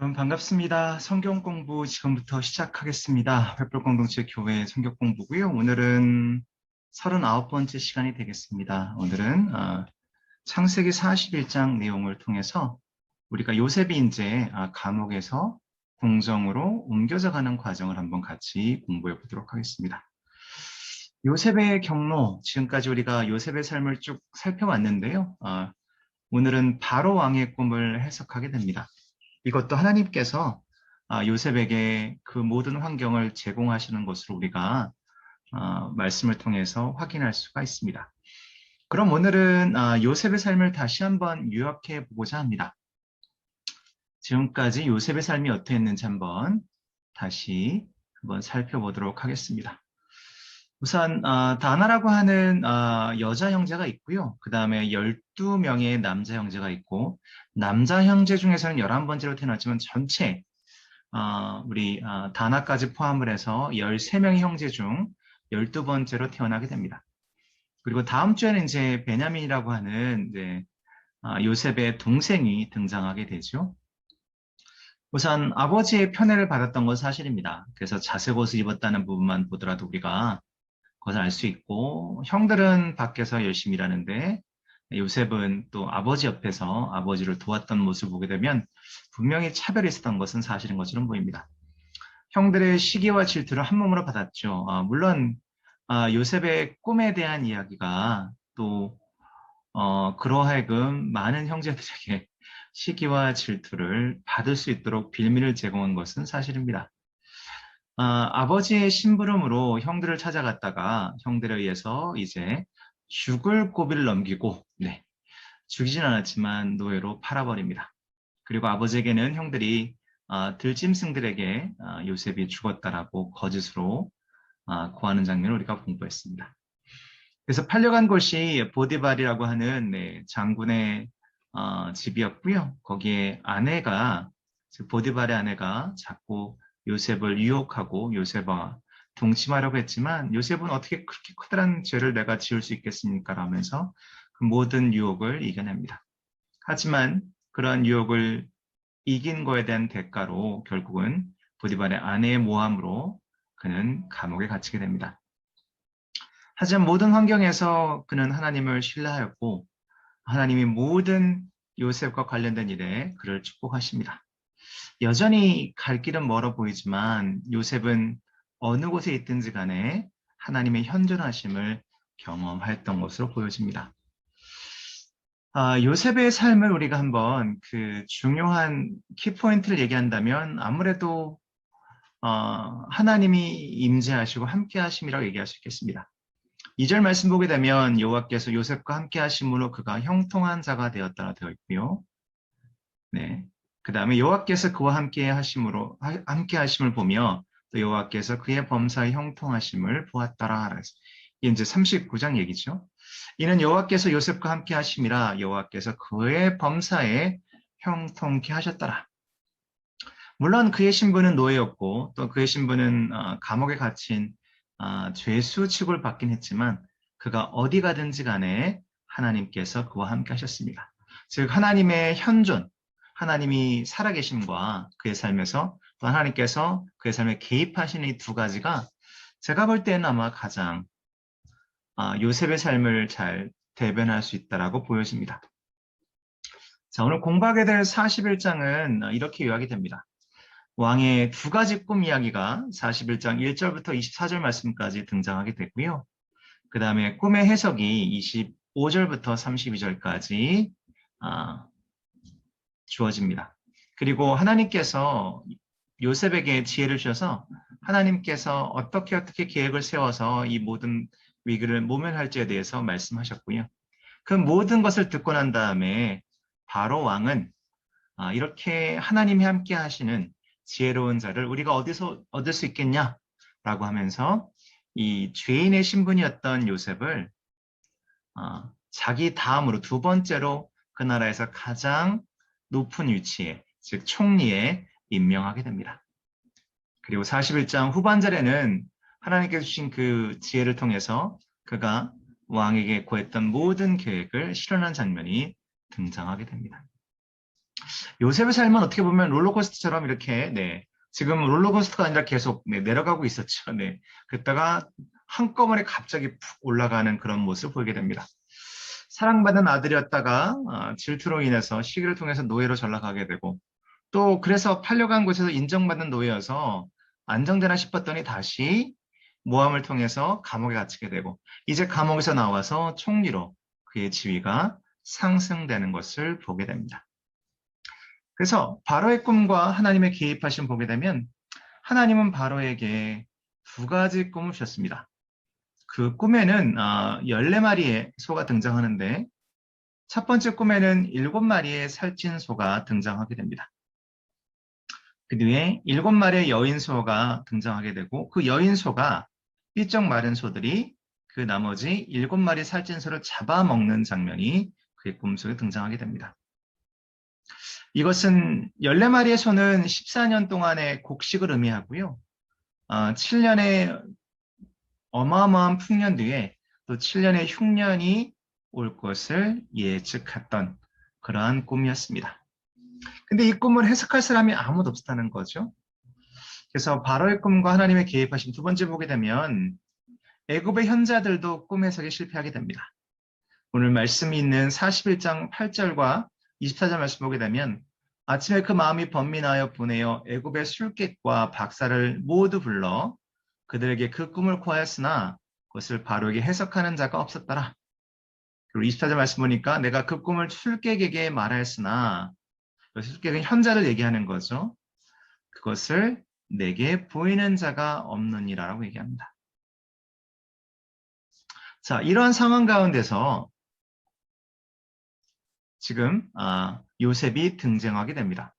여러분 반갑습니다. 성경 공부 지금부터 시작하겠습니다. 횃불 공동체 교회 성경 공부고요. 오늘은 39번째 시간이 되겠습니다. 오늘은 창세기 41장 내용을 통해서 우리가 요셉이 이제 감옥에서 궁정으로 옮겨져 가는 과정을 한번 같이 공부해 보도록 하겠습니다. 요셉의 경로, 지금까지 우리가 요셉의 삶을 쭉 살펴왔는데요. 오늘은 바로 왕의 꿈을 해석하게 됩니다. 이것도 하나님께서 요셉에게 그 모든 환경을 제공하시는 것으로 우리가 말씀을 통해서 확인할 수가 있습니다. 그럼 오늘은 요셉의 삶을 다시 한번 요약해 보고자 합니다. 지금까지 요셉의 삶이 어떠했는지 다시 한번 살펴보도록 하겠습니다. 우선 다나라고 하는 여자 형제가 있고요. 그 다음에 12명의 남자 형제가 있고, 남자 형제 중에서는 11번째로 태어났지만 전체 우리 다나까지 포함을 해서 13명의 형제 중 12번째로 태어나게 됩니다. 그리고 다음 주에는 이제 베냐민이라고 하는 이제 요셉의 동생이 등장하게 되죠. 우선 아버지의 편애를 받았던 건 사실입니다. 그래서 자색 옷을 입었다는 부분만 보더라도 우리가 그것을 알 수 있고, 형들은 밖에서 열심히 일하는데 요셉은 또 아버지 옆에서 아버지를 도왔던 모습을 보게 되면 분명히 차별이 있었던 것은 사실인 것처럼 보입니다. 형들의 시기와 질투를 한 몸으로 받았죠. 물론 요셉의 꿈에 대한 이야기가 또 그러하여금 많은 형제들에게 시기와 질투를 받을 수 있도록 빌미를 제공한 것은 사실입니다. 아버지의 심부름으로 형들을 찾아갔다가 형들에 의해서 이제 죽을 고비를 넘기고, 죽이진 않았지만 노예로 팔아버립니다. 그리고 아버지에게는 형들이 들짐승들에게 요셉이 죽었다라고 거짓으로 고하는 장면을 우리가 공부했습니다. 그래서 팔려간 곳이 보디발이라고 하는 장군의 집이었고요. 거기에 아내가, 즉 보디발의 아내가 자꾸 요셉을 유혹하고 요셉과 동침하려고 했지만, 요셉은 어떻게 그렇게 커다란 죄를 내가 지을 수 있겠습니까? 라면서 그 모든 유혹을 이겨냅니다. 하지만 그러한 유혹을 이긴 거에 대한 대가로 결국은 보디발의 아내의 모함으로 그는 감옥에 갇히게 됩니다. 하지만 모든 환경에서 그는 하나님을 신뢰하였고, 하나님이 모든 요셉과 관련된 일에 그를 축복하십니다. 여전히 갈 길은 멀어 보이지만 요셉은 어느 곳에 있든지 간에 하나님의 현존하심을 경험했던 것으로 보여집니다. 요셉의 삶을 우리가 한번 그 중요한 키포인트를 얘기한다면 아무래도 하나님이 임재하시고 함께 하심이라고 얘기할 수 있겠습니다. 2절 말씀 보게 되면 여호와께서 요셉과 함께 하심으로 그가 형통한 자가 되었다라 되어 있고요. 그 다음에 여호와께서 그와 함께 하심을 보며 또 여호와께서 그의 범사의 형통하심을 보았더라. 이게 이제 39장 얘기죠. 이는 여호와께서 요셉과 함께 하심이라 여호와께서 그의 범사에 형통케 하셨더라. 물론 그의 신분은 노예였고 또 그의 신분은 감옥에 갇힌 죄수 취급을 받긴 했지만 그가 어디 가든지 간에 하나님께서 그와 함께 하셨습니다. 즉 하나님의 현존, 하나님이 살아계심과 그의 삶에서 또 하나님께서 그의 삶에 개입하시는 이 두 가지가 제가 볼 때는 아마 가장 요셉의 삶을 잘 대변할 수 있다라고 보여집니다. 자, 오늘 공부하게 될 41장은 이렇게 요약이 됩니다. 왕의 두 가지 꿈 이야기가 41장 1절부터 24절 말씀까지 등장하게 되고요. 그 다음에 꿈의 해석이 25절부터 32절까지 주어집니다. 그리고 하나님께서 요셉에게 지혜를 주셔서 하나님께서 어떻게 계획을 세워서 이 모든 위기를 모면할지에 대해서 말씀하셨고요. 그 모든 것을 듣고 난 다음에 바로 왕은 이렇게 하나님이 함께 하시는 지혜로운 자를 우리가 어디서 얻을 수 있겠냐라고 하면서 이 죄인의 신분이었던 요셉을 자기 다음으로 두 번째로 그 나라에서 가장 높은 위치에, 즉 총리에 임명하게 됩니다. 그리고 41장 후반절에는 하나님께서 주신 그 지혜를 통해서 그가 왕에게 구했던 모든 계획을 실현한 장면이 등장하게 됩니다. 요셉의 삶은 어떻게 보면 롤러코스터처럼 이렇게, 네, 지금 롤러코스터가 아니라 계속 네, 내려가고 있었죠. 네, 그랬다가 한꺼번에 갑자기 푹 올라가는 그런 모습을 보이게 됩니다. 사랑받는 아들이었다가 질투로 인해서 시기를 통해서 노예로 전락하게 되고, 또 그래서 팔려간 곳에서 인정받는 노예여서 안정되나 싶었더니 다시 모함을 통해서 감옥에 갇히게 되고, 이제 감옥에서 나와서 총리로 그의 지위가 상승되는 것을 보게 됩니다. 그래서 바로의 꿈과 하나님의 개입하심 보게 되면, 하나님은 바로에게 두 가지 꿈을 주셨습니다. 그 꿈에는 14마리의 소가 등장하는데, 첫 번째 꿈에는 7마리의 살찐 소가 등장하게 됩니다. 그 뒤에 7마리의 여인소가 등장하게 되고, 그 여인소가 삐쩍 마른 소들이 그 나머지 7마리 살찐 소를 잡아먹는 장면이 그의 꿈속에 등장하게 됩니다. 이것은 14마리의 소는 14년 동안의 곡식을 의미하고요. 7년의 어마어마한 풍년 뒤에 또 7년의 흉년이 올 것을 예측했던 그러한 꿈이었습니다. 근데 이 꿈을 해석할 사람이 아무도 없었다는 거죠. 그래서 바로의 꿈과 하나님의 개입하신 두 번째 보게 되면 애굽의 현자들도 꿈 해석에 실패하게 됩니다. 오늘 말씀이 있는 41장 8절과 24절 말씀 보게 되면, 아침에 그 마음이 번민하여 분하여 애굽의 술객과 박사를 모두 불러 그들에게 그 꿈을 구하였으나 그것을 바로에게 해석하는 자가 없었더라. 그리고 24절 말씀 보니까 내가 그 꿈을 술객에게 말하였으나, 술객은 현자를 얘기하는 거죠. 그것을 내게 보이는 자가 없느니라라고 얘기합니다. 자, 이러한 상황 가운데서 지금 요셉이 등장하게 됩니다.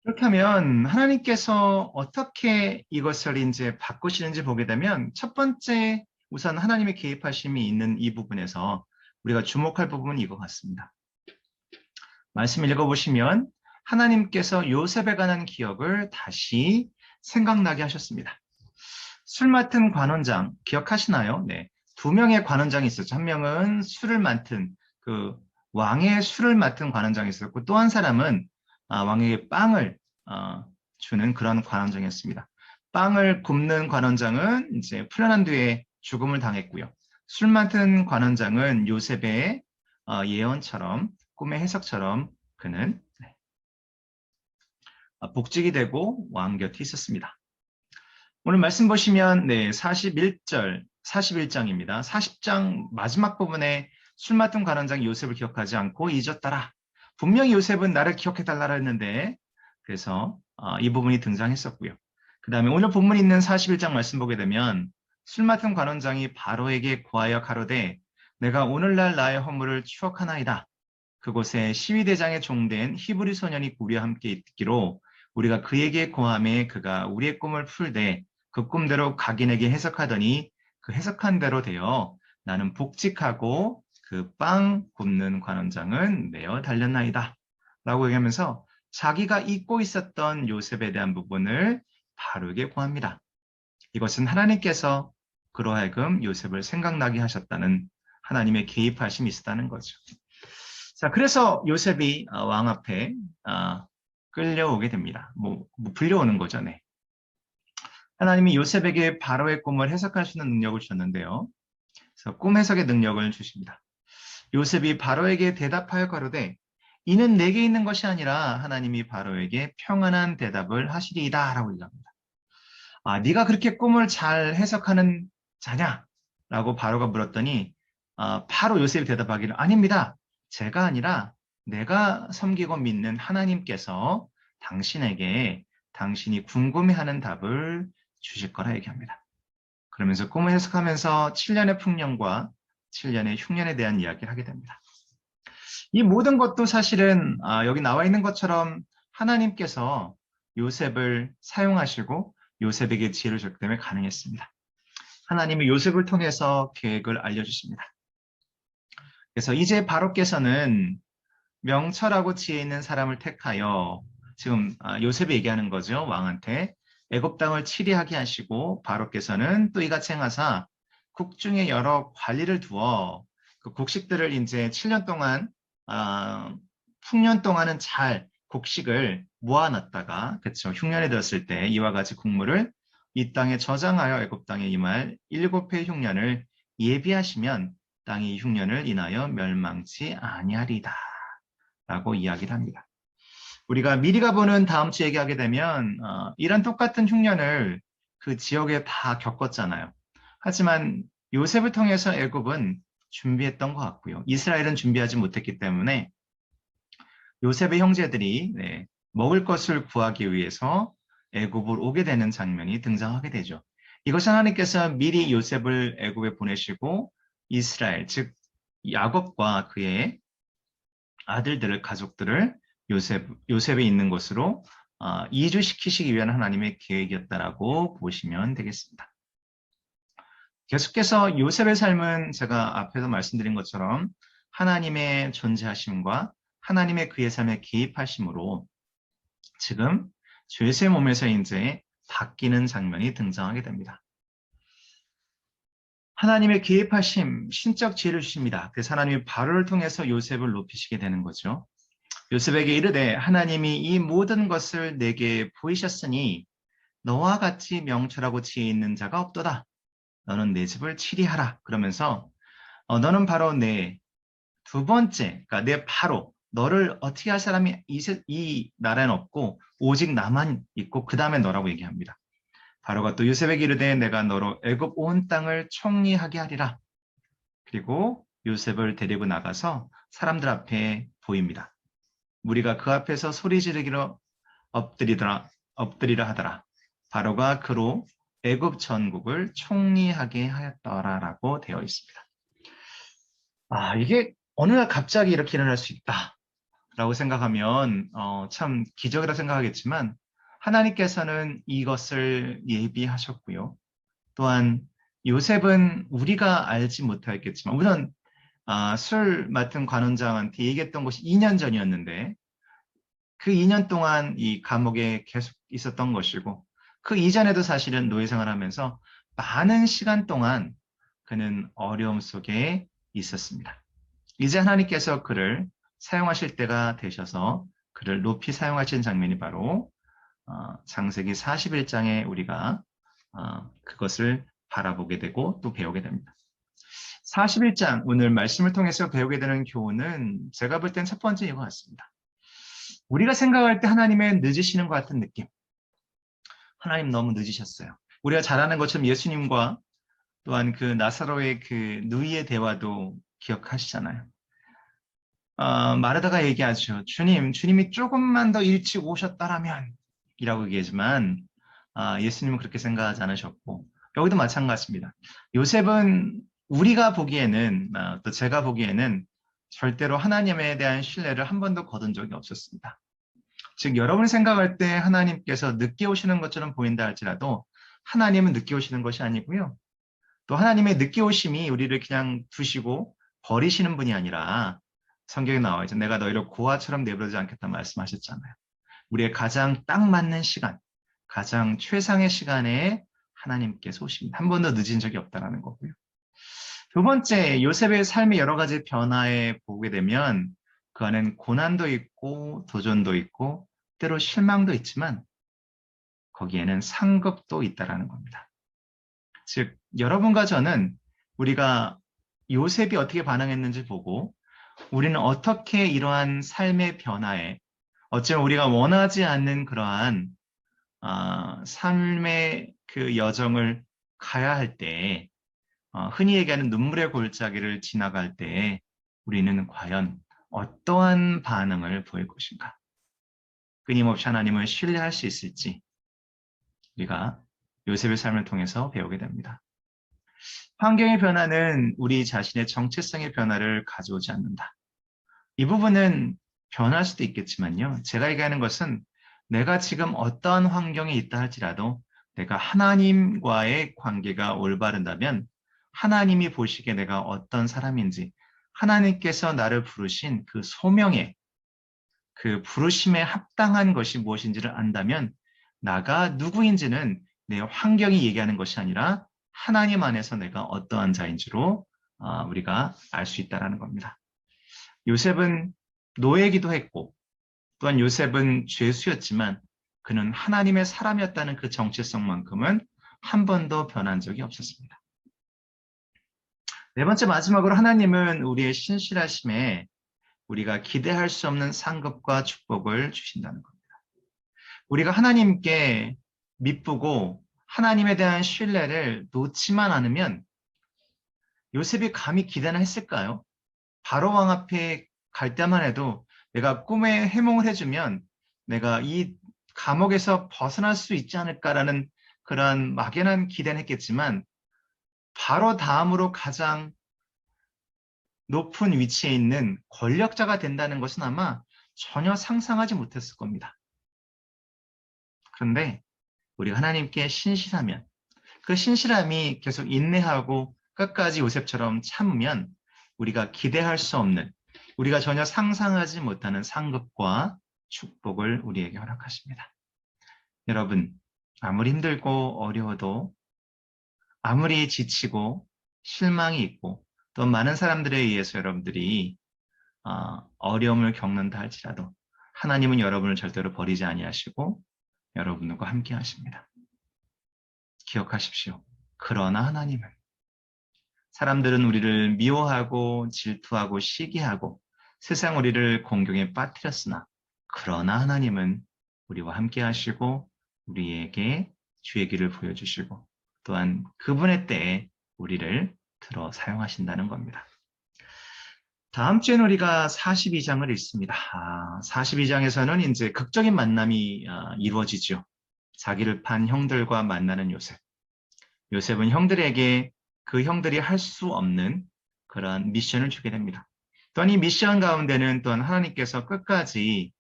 그렇게 하면 하나님께서 어떻게 이것을 이제 바꾸시는지 보게 되면, 첫 번째 우선 하나님의 개입하심이 있는 이 부분에서 우리가 주목할 부분은 이거 같습니다. 말씀 읽어보시면 하나님께서 요셉에 관한 기억을 다시 생각나게 하셨습니다. 술 맡은 관원장 기억하시나요? 네. 2명의 관원장이 있었죠. 한 명은 술을 맡은 그 왕의 술을 맡은 관원장이 있었고, 또 한 사람은 왕에게 빵을 주는 그런 관원장이었습니다. 빵을 굽는 관원장은 이제 풀려난 뒤에 죽음을 당했고요. 술 맡은 관원장은 요셉의 예언처럼, 꿈의 해석처럼 그는 복직이 되고 왕 곁에 있었습니다. 오늘 말씀 보시면 41절, 41장입니다. 40장 마지막 부분에 술 맡은 관원장 요셉을 기억하지 않고 잊었더라. 분명히 요셉은 나를 기억해달라 했는데, 그래서 이 부분이 등장했었고요. 그 다음에 오늘 본문에 있는 41장 말씀 보게 되면 술 맡은 관원장이 바로에게 구하여 가로되 내가 오늘날 나의 허물을 추억하나이다. 그곳에 시위대장의 종된 히브리 소년이 우리와 함께 있기로 우리가 그에게 구하매 그가 우리의 꿈을 풀되 그 꿈대로 각인에게 해석하더니 그 해석한 대로 되어 나는 복직하고 그 빵 굽는 관원장은 내어 달렸나이다. 라고 얘기하면서 자기가 잊고 있었던 요셉에 대한 부분을 바로에게 구합니다. 이것은 하나님께서 그로 하여금 요셉을 생각나게 하셨다는 하나님의 개입하심이 있었다는 거죠. 자, 그래서 요셉이 왕 앞에 끌려오게 됩니다. 불려오는 거죠. 네. 하나님이 요셉에게 바로의 꿈을 해석할 수 있는 능력을 주셨는데요. 그래서 꿈 해석의 능력을 주십니다. 요셉이 바로에게 대답하여 가로되 이는 내게 있는 것이 아니라 하나님이 바로에게 평안한 대답을 하시리이다 라고 얘기합니다. 네가 그렇게 꿈을 잘 해석하는 자냐? 라고 바로가 물었더니 바로 요셉이 대답하기를 아닙니다. 제가 아니라 내가 섬기고 믿는 하나님께서 당신에게 당신이 궁금해하는 답을 주실 거라 얘기합니다. 그러면서 꿈을 해석하면서 7년의 풍년과 7년의 흉년에 대한 이야기를 하게 됩니다. 이 모든 것도 사실은 여기 나와 있는 것처럼 하나님께서 요셉을 사용하시고 요셉에게 지혜를 줬기 때문에 가능했습니다. 하나님이 요셉을 통해서 계획을 알려주십니다. 그래서 이제 바로께서는 명철하고 지혜 있는 사람을 택하여 지금 요셉이 얘기하는 거죠. 왕한테 애굽 땅을 치리하게 하시고 바로께서는 또 이같이 행하사 국중에 여러 관리를 두어 그 곡식들을 이제 7년 동안 흉년 동안은 잘 곡식을 모아놨다가 그쵸 흉년에 들었을 때 이와 같이 곡물을 이 땅에 저장하여 애굽 땅에 임할 7해 흉년을 예비하시면 땅이 이 흉년을 인하여 멸망치 아니하리다 라고 이야기를 합니다. 우리가 미리 가보는 다음 주 얘기하게 되면 이런 똑같은 흉년을 그 지역에 다 겪었잖아요. 하지만 요셉을 통해서 애굽은 준비했던 것 같고요. 이스라엘은 준비하지 못했기 때문에 요셉의 형제들이 먹을 것을 구하기 위해서 애굽을 오게 되는 장면이 등장하게 되죠. 이것은 하나님께서 미리 요셉을 애굽에 보내시고 이스라엘, 즉 야곱과 그의 아들들을 가족들을 요셉에 있는 곳으로 이주시키시기 위한 하나님의 계획이었다라고 보시면 되겠습니다. 계속해서 요셉의 삶은 제가 앞에서 말씀드린 것처럼 하나님의 존재하심과 하나님의 그의 삶에 개입하심으로 지금 죄의 몸에서 이제 바뀌는 장면이 등장하게 됩니다. 하나님의 개입하심, 신적 지혜를 주십니다. 그래서 하나님이 바로를 통해서 요셉을 높이시게 되는 거죠. 요셉에게 이르되 하나님이 이 모든 것을 내게 보이셨으니 너와 같이 명철하고 지혜 있는 자가 없도다. 너는 내 집을 치리하라. 그러면서 너는 바로 내 두 번째, 그러니까 내 바로 너를 어떻게 할 사람이 이 나라에는 없고 오직 나만 있고 그 다음에 너라고 얘기합니다. 바로가 또 요셉에게 이르되 내가 너로 애굽 온 땅을 총리하게 하리라. 그리고 요셉을 데리고 나가서 사람들 앞에 보입니다. 우리가 그 앞에서 소리 지르기로 엎드리라 하더라. 바로가 그로 애굽 전국을 총리하게 하였더라라고 되어 있습니다. 이게 어느 날 갑자기 이렇게 일어날 수 있다라고 생각하면 참 기적이라 생각하겠지만 하나님께서는 이것을 예비하셨고요. 또한 요셉은 우리가 알지 못하겠지만 우선 술 맡은 관원장한테 얘기했던 것이 2년 전이었는데 그 2년 동안 이 감옥에 계속 있었던 것이고 그 이전에도 사실은 노예 생활하면서 많은 시간 동안 그는 어려움 속에 있었습니다. 이제 하나님께서 그를 사용하실 때가 되셔서 그를 높이 사용하신 장면이 바로 창세기 41장에 우리가 그것을 바라보게 되고 또 배우게 됩니다. 41장 오늘 말씀을 통해서 배우게 되는 교훈은 제가 볼 땐 첫 번째 이거 같습니다. 우리가 생각할 때 하나님은 늦으시는 것 같은 느낌. 하나님 너무 늦으셨어요. 우리가 잘 아는 것처럼 예수님과 또한 그 나사로의 그 누이의 대화도 기억하시잖아요. 마르다가 얘기하죠. 주님이 조금만 더 일찍 오셨다라면 이라고 얘기하지만 예수님은 그렇게 생각하지 않으셨고 여기도 마찬가지입니다. 요셉은 우리가 보기에는 또 제가 보기에는 절대로 하나님에 대한 신뢰를 한 번도 거둔 적이 없었습니다. 즉 여러분이 생각할 때 하나님께서 늦게 오시는 것처럼 보인다 할지라도 하나님은 늦게 오시는 것이 아니고요. 또 하나님의 늦게 오심이 우리를 그냥 두시고 버리시는 분이 아니라 성경에 나와 있죠. 내가 너희를 고아처럼 내버려두지 않겠다 말씀하셨잖아요. 우리의 가장 딱 맞는 시간, 가장 최상의 시간에 하나님께서 오십니다. 한 번도 늦은 적이 없다는 거고요. 두 번째, 요셉의 삶의 여러 가지 변화에 보게 되면 그 안엔 고난도 있고 도전도 있고 때로 실망도 있지만 거기에는 상급도 있다는 겁니다. 즉 여러분과 저는 우리가 요셉이 어떻게 반응했는지 보고 우리는 어떻게 이러한 삶의 변화에 어쩌면 우리가 원하지 않는 그러한 삶의 그 여정을 가야 할 때 흔히 얘기하는 눈물의 골짜기를 지나갈 때 우리는 과연 어떠한 반응을 보일 것인가? 끊임없이 하나님을 신뢰할 수 있을지 우리가 요셉의 삶을 통해서 배우게 됩니다. 환경의 변화는 우리 자신의 정체성의 변화를 가져오지 않는다. 이 부분은 변할 수도 있겠지만요. 제가 얘기하는 것은 내가 지금 어떠한 환경에 있다 할지라도 내가 하나님과의 관계가 올바른다면 하나님이 보시기에 내가 어떤 사람인지 하나님께서 나를 부르신 그 소명에 그 부르심에 합당한 것이 무엇인지를 안다면 나가 누구인지는 내 환경이 얘기하는 것이 아니라 하나님 안에서 내가 어떠한 자인지로 우리가 알 수 있다는 겁니다. 요셉은 노예이기도 했고 또한 요셉은 죄수였지만 그는 하나님의 사람이었다는 그 정체성만큼은 한 번도 변한 적이 없었습니다. 네 번째 마지막으로 하나님은 우리의 신실하심에 우리가 기대할 수 없는 상급과 축복을 주신다는 겁니다. 우리가 하나님께 믿고 하나님에 대한 신뢰를 놓지만 않으면 요셉이 감히 기대나 했을까요? 바로 왕 앞에 갈 때만 해도 내가 꿈에 해몽을 해주면 내가 이 감옥에서 벗어날 수 있지 않을까라는 그런 막연한 기대는 했겠지만 바로 다음으로 가장 높은 위치에 있는 권력자가 된다는 것은 아마 전혀 상상하지 못했을 겁니다. 그런데 우리가 하나님께 신실하면 그 신실함이 계속 인내하고 끝까지 요셉처럼 참으면 우리가 기대할 수 없는, 우리가 전혀 상상하지 못하는 상급과 축복을 우리에게 허락하십니다. 여러분, 아무리 힘들고 어려워도, 아무리 지치고 실망이 있고 또 많은 사람들에 의해서 여러분들이 어려움을 겪는다 할지라도 하나님은 여러분을 절대로 버리지 아니하시고 여러분과 함께 하십니다. 기억하십시오. 그러나 하나님은 사람들은 우리를 미워하고 질투하고 시기하고 세상 우리를 공경에 빠뜨렸으나 그러나 하나님은 우리와 함께 하시고 우리에게 주의 길을 보여주시고 또한 그분의 때에 우리를 들어 사용하신다는 겁니다. 다음 주에는 우리가 42장을 읽습니다. 42장에서는 이제 극적인 만남이 이루어지죠. 자기를 판 형들과 만나는 요셉. 요셉은 형들에게 그 형들이 할 수 없는 그런 미션을 주게 됩니다. 또한 이 미션 가운데는 또한 하나님께서 끝까지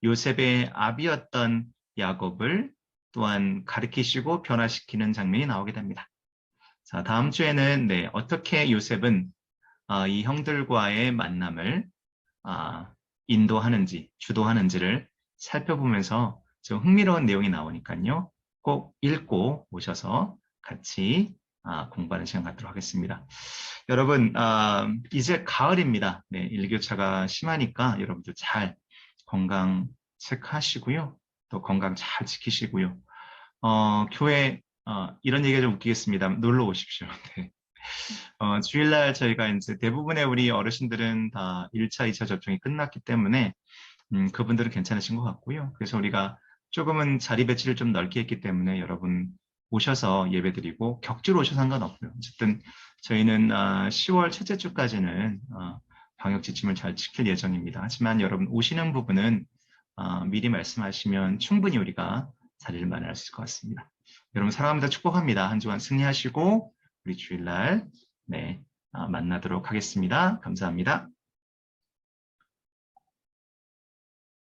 요셉의 아비였던 야곱을 또한 가르치시고 변화시키는 장면이 나오게 됩니다. 자, 다음 주에는 어떻게 요셉은 이 형들과의 만남을 인도하는지, 주도하는지를 살펴보면서 좀 흥미로운 내용이 나오니까요. 꼭 읽고 오셔서 같이 공부하는 시간 갖도록 하겠습니다. 여러분, 이제 가을입니다. 일교차가 심하니까 여러분들 잘 건강 체크하시고요. 또 건강 잘 지키시고요. 교회, 이런 얘기가 좀 웃기겠습니다. 놀러 오십시오. 네. 주일날 저희가 이제 대부분의 우리 어르신들은 다 1차, 2차 접종이 끝났기 때문에 그분들은 괜찮으신 것 같고요. 그래서 우리가 조금은 자리 배치를 좀 넓게 했기 때문에 여러분 오셔서 예배드리고 격주로 오셔서 상관없고요. 어쨌든 저희는 10월 첫째 주까지는 방역 지침을 잘 지킬 예정입니다. 하지만 여러분 오시는 부분은 미리 말씀하시면 충분히 우리가 자리를 마련할 수 있을 것 같습니다. 여러분 사랑합니다. 축복합니다. 한 주간 승리하시고 우리 주일날 만나도록 하겠습니다. 감사합니다.